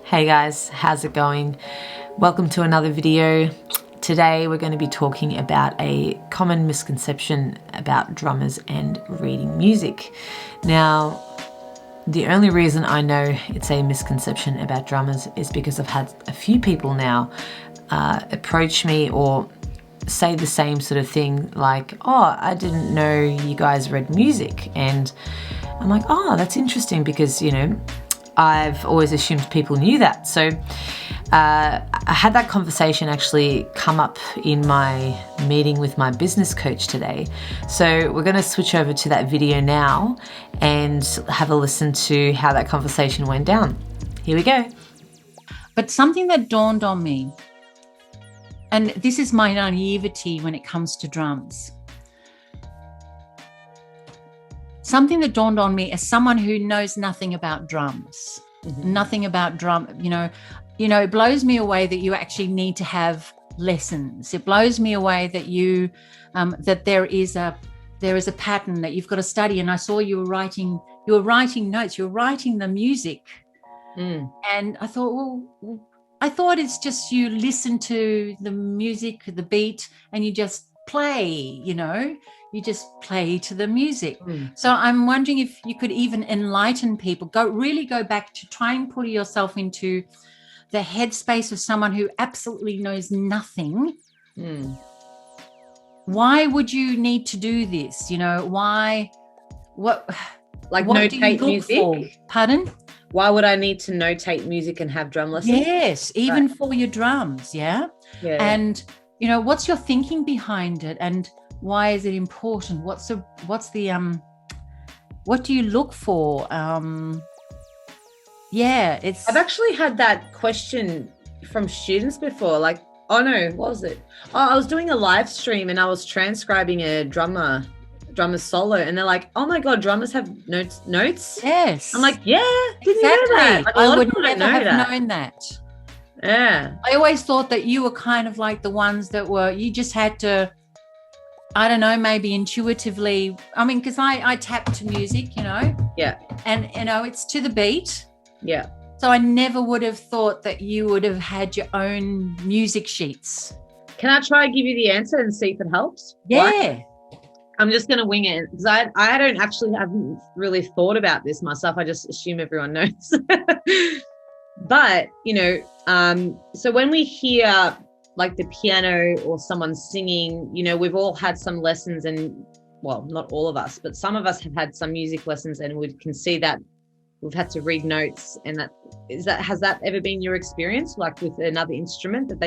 Hey guys, how's it going? Welcome to another video. Today we're going to be talking about a common misconception about drummers and reading music. Now, the only reason I know it's a misconception about drummers is because I've had a few people now approach me or say the same sort of thing like, oh, I didn't know you guys read music. And I'm like, oh, that's interesting because, I've always assumed people knew that. So I had that conversation actually come up in my meeting with my business coach today. So we're going to switch over to that video now and have a listen to how that conversation went down. Here we go. But something that dawned on me, and this is my naivety when it comes to drums. Something that dawned on me as someone who knows nothing about drums, nothing about drum, it blows me away that you actually need to have lessons. It blows me away that that there is a pattern that you've got to study. And I saw you were writing notes, you were writing the music. And I thought, it's just you listen to the music, the beat, and you just play, you just play to the music. So I'm wondering if you could even enlighten people, go back to try and put yourself into the headspace of someone who absolutely knows nothing. Why would you need to do this? Why? What notate do you look music? For? Pardon? Why would I need to notate music and have drum lessons? Yes, even for your drums, yeah. And what's your thinking behind it, and why is it important? What do you look for? I've actually had that question from students before. Like, oh no, what was it? Oh, I was doing a live stream and I was transcribing a drummer solo, and they're like, oh my god, drummers have notes. Yes. I'm like, yeah, didn't exactly. know that. Like, I would never have known that. Yeah. I always thought that you were kind of like the ones that you just had to, I don't know, maybe intuitively. I mean, because I tap to music, Yeah. And it's to the beat. Yeah. So I never would have thought that you would have had your own music sheets. Can I try and give you the answer and see if it helps? Yeah. Right? I'm just going to wing it because I haven't really thought about this myself. I just assume everyone knows. But, so when we hear like the piano or someone singing, we've all had some lessons, and well, not all of us, but some of us have had some music lessons, and we can see that we've had to read notes. And has that ever been your experience, like with another instrument that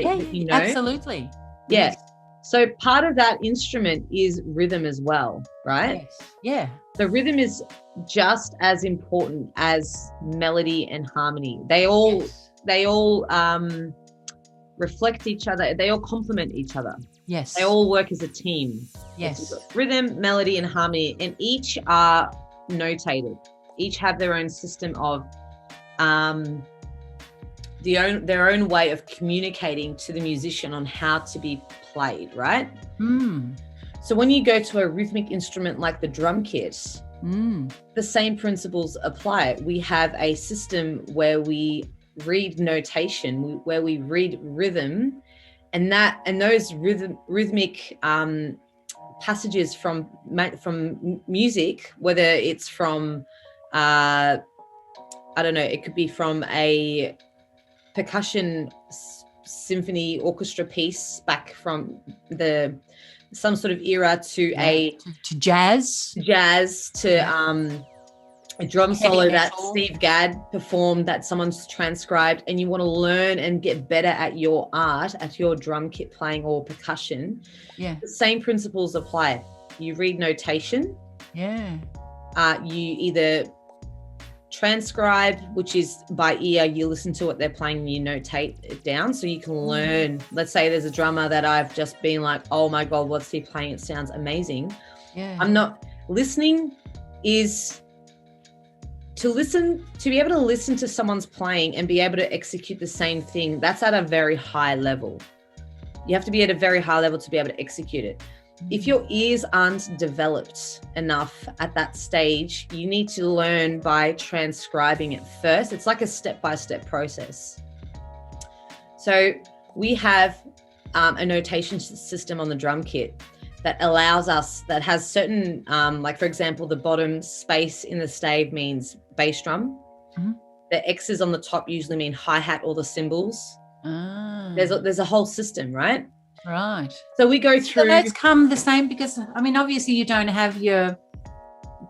Absolutely. Yeah. Yes. So part of that instrument is rhythm as well, right? Yes. Yeah. So rhythm is just as important as melody and harmony. They all reflect each other. They all complement each other. Yes. They all work as a team. Yes. Rhythm, melody, and harmony, and each are notated. Each have their own system of their own way of communicating to the musician on how to be played, right? So when you go to a rhythmic instrument like the drum kit, the same principles apply. We have a system where we read notation, where we read rhythm, and those rhythmic passages from music, whether it's from I don't know, it could be from a percussion symphony orchestra piece back from some sort of era to jazz to a drum solo that Steve Gadd performed that someone's transcribed, and you want to learn and get better at your art, at your drum kit playing or percussion. Yeah. The same principles apply. You read notation. Yeah. You either transcribe, which is by ear, you listen to what they're playing and you notate it down so you can learn. Let's say there's a drummer that I've just been like, oh my god, what's he playing? It sounds amazing. Yeah. I'm not listening is to be able to listen to someone's playing and be able to execute the same thing. That's at a very high level. You have to be at a very high level to be able to execute it. if your ears aren't developed enough at that stage, you need to learn by transcribing it first. It's like a step-by-step process. So we have a notation system on the drum kit that allows us, that has certain, like for example, the bottom space in the stave means bass drum. Mm-hmm. The X's on the top usually mean hi-hat or the cymbals. There's a whole system, right? Right. So we go through. So that's come the same, because I mean, obviously you don't have your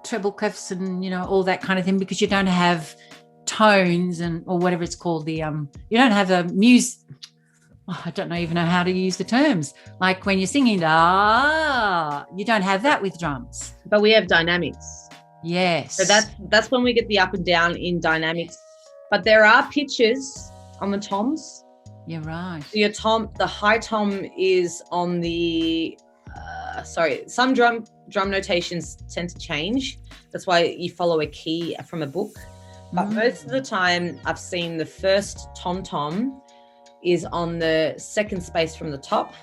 treble clefs and, you know, all that kind of thing, because you don't have tones and, or whatever it's called, the you don't have a I don't even know how to use the terms. Like when you're singing, you don't have that with drums. But we have dynamics. Yes. So that's when we get the up and down in dynamics. But there are pitches on the toms. You're right. So your tom, the high tom is on the, some drum notations tend to change. That's why you follow a key from a book. But most of the time I've seen the first tom is on the second space from the top.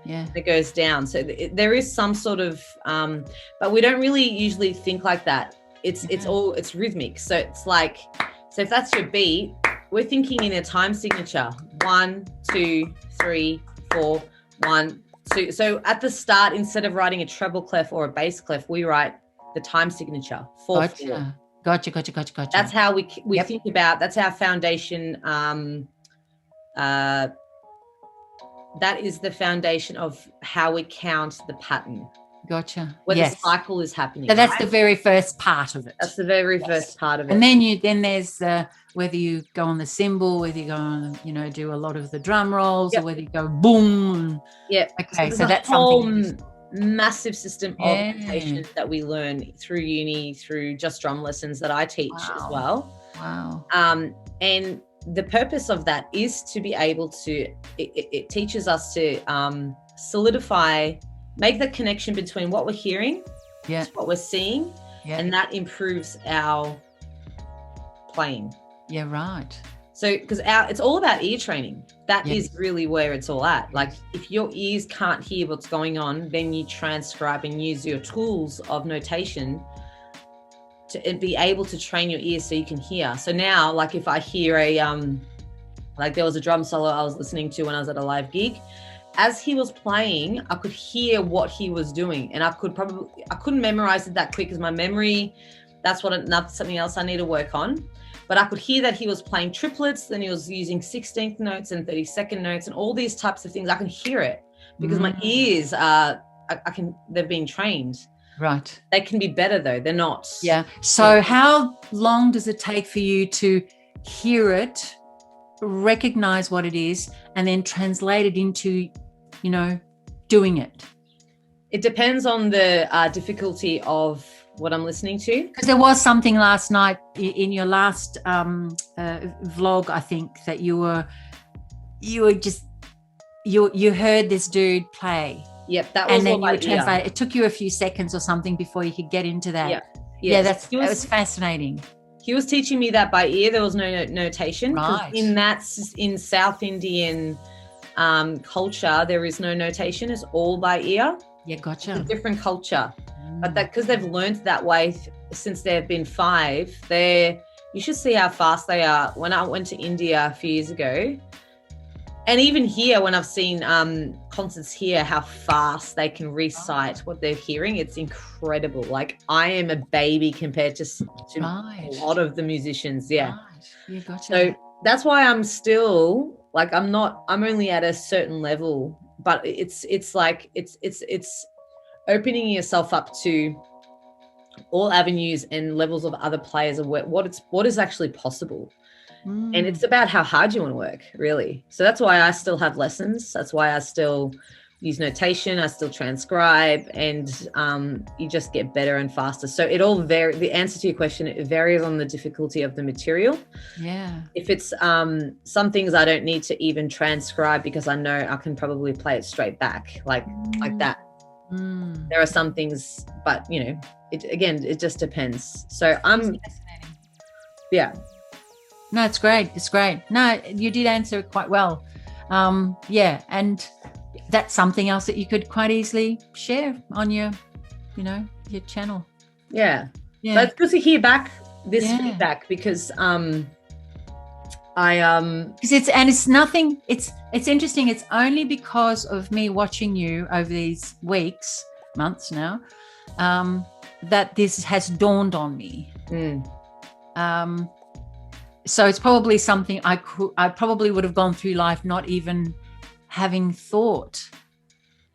Yeah. It goes down. So there is some sort of, but we don't really usually think like that. It's rhythmic. So it's like, so if that's your beat, we're thinking in a time signature, 1, 2, 3, 4, 1, 2. So at the start, instead of writing a treble clef or a bass clef, we write the time signature, 4, 4. Gotcha. That's how we think about, that's our foundation. That is the foundation of how we count the pattern. Gotcha. Where the cycle is happening. So that's the very first part of it. That's the very first part of it. And then there's whether you go on the cymbal, whether you go on, you know, do a lot of the drum rolls, or whether you go boom. Yeah. Okay. So that's something massive system of notations that we learn through uni, through just drum lessons that I teach as well. Wow. And the purpose of that is to be able to, it teaches us to solidify, make the connection between what we're hearing, what we're seeing, and that improves our playing. Yeah, right. So, because it's all about ear training. That is really where it's all at. Like, if your ears can't hear what's going on, then you transcribe and use your tools of notation to be able to train your ears so you can hear. So now, like if I hear like there was a drum solo I was listening to when I was at a live gig, as he was playing, I could hear what he was doing, and I couldn't memorize it that quick because my memory, that's something else I need to work on. But I could hear that he was playing triplets, then he was using 16th notes and 32nd notes and all these types of things. I can hear it because my ears they've been trained. Right. They can be better though. They're not. Yeah. So how long does it take for you to hear it, recognize what it is, and then translate it into, you know, doing it? It depends on the difficulty of what I'm listening to. Because there was something last night in your last vlog, I think, that you heard this dude play. Yep, that was. And then you would translate. It took you a few seconds or something before you could get into that. Yeah, that was fascinating. He was teaching me that by ear. There was no notation. Right. In South Indian culture, there is no notation. It's all by ear. Yeah, gotcha. It's a different culture, but that because they've learned that way since they've been 5. You should see how fast they are. When I went to India a few years ago. And even here, when I've seen concerts here, how fast they can recite what they're hearing, it's incredible. Like, I am a baby compared to a lot of the musicians. Yeah. Right. Yeah, gotcha. So that's why I'm still like, I'm only at a certain level, but it's opening yourself up to all avenues and levels of other players of what is actually possible. And it's about how hard you want to work, really. So that's why I still have lessons. That's why I still use notation. I still transcribe, and you just get better and faster. So it all varies. The answer to your question, it varies on the difficulty of the material. Yeah. If it's some things I don't need to even transcribe because I know I can probably play it straight back, like that. There are some things, but you know, it just depends. So No, it's great. It's great. No, you did answer it quite well. And that's something else that you could quite easily share on your, your channel. Yeah. But it's good to hear back this feedback because it's interesting. It's only because of me watching you over these weeks, months now, that this has dawned on me. So it's probably something I probably would have gone through life not even having thought,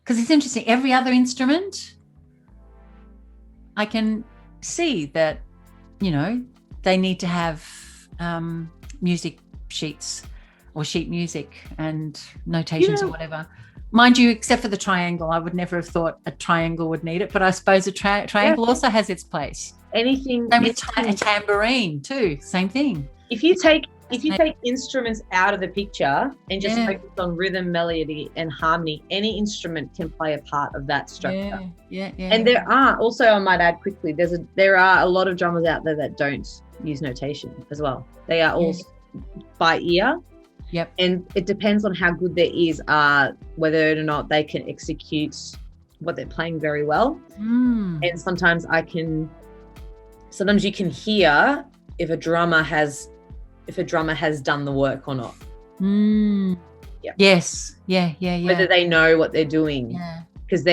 because it's interesting. Every other instrument, I can see that, they need to have music sheets or sheet music and notations or whatever. Mind you, except for the triangle, I would never have thought a triangle would need it, but I suppose a triangle also has its place. Anything. Same with a tambourine too, same thing. If you take instruments out of the picture and just focus on rhythm, melody, and harmony, any instrument can play a part of that structure. And there are also, I might add quickly, there are a lot of drummers out there that don't use notation as well. They are all by ear. Yep. And it depends on how good their ears are, whether or not they can execute what they're playing very well. And sometimes you can hear if a drummer has done the work or not. Yes. Yeah. Whether they know what they're doing. Yeah. Because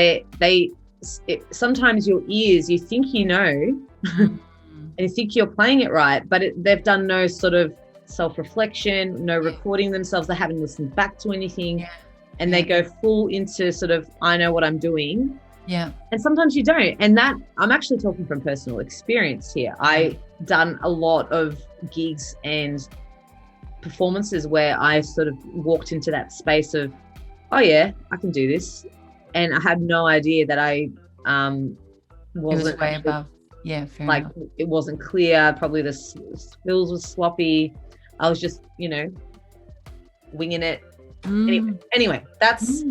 sometimes your ears, you think you know, and you think you're playing it right, but they've done no sort of self-reflection, no recording themselves. They haven't listened back to anything, and they go full into sort of, I know what I'm doing. Yeah. And sometimes you don't. And that, I'm actually talking from personal experience here. I done a lot of gigs and performances where I sort of walked into that space of, oh yeah, I can do this. And I had no idea that I wasn't it was way above. Yeah, fair enough. It wasn't clear. Probably the fills was sloppy. I was just, winging it. Anyway, that's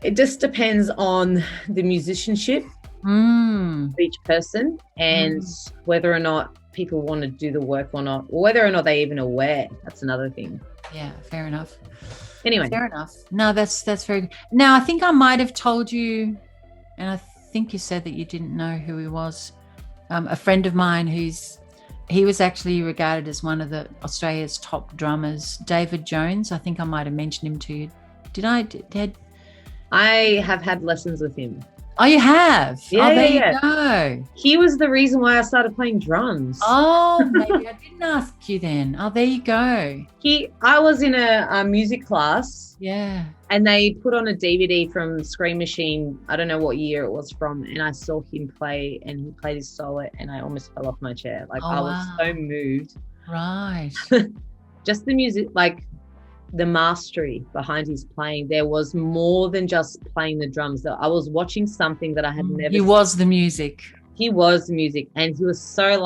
it just depends on the musicianship of each person and whether or not people want to do the work or not, or whether or not they're even aware. That's another thing. Yeah, fair enough. Anyway. Fair enough. No, that's very good. Now, I think I might have told you, and I think you said that you didn't know who he was. A friend of mine he was actually regarded as one of Australia's top drummers, David Jones. I think I might have mentioned him to you. Did I? I have had lessons with him. Oh, you have? Yeah, there you go. He was the reason why I started playing drums. Oh, maybe I didn't ask you then. Oh, there you go. I was in a music class. Yeah. And they put on a DVD from Scream Machine. I don't know what year it was from. And I saw him play and he played his solo and I almost fell off my chair. I was so moved. Right. Just the music, the mastery behind his playing. There was more than just playing the drums. I was watching something that I had never seen. He was the music. He was the music. And he was so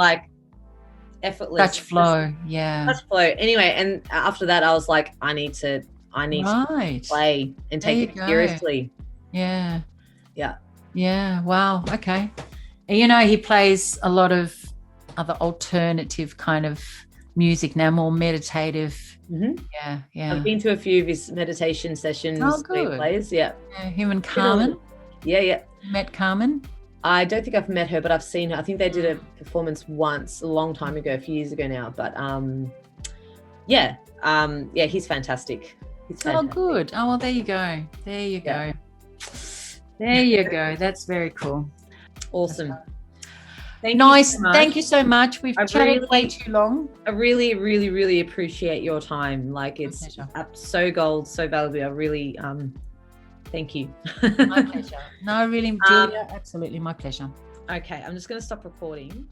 effortless. Touch flow. Yeah. Touch flow. Anyway, and after that I was like, I need to play and take it seriously. Yeah. Yeah. Yeah. Wow. Okay. He plays a lot of other alternative kind of music now, more meditative. Yeah. I've been to a few of his meditation sessions. Oh, good. He plays. Yeah. Him and Carmen. Yeah. Met Carmen? I don't think I've met her, but I've seen her. I think they did a performance once a long time ago, a few years ago now. But he's fantastic. Oh, good. Oh, well, there you go. There you go. That's very cool. Awesome. Thank you so much. We've chatted way too long. I really, really, really appreciate your time. It's so gold, so valuable. I really thank you. My pleasure. No, really, Julia, absolutely my pleasure. Okay, I'm just going to stop recording.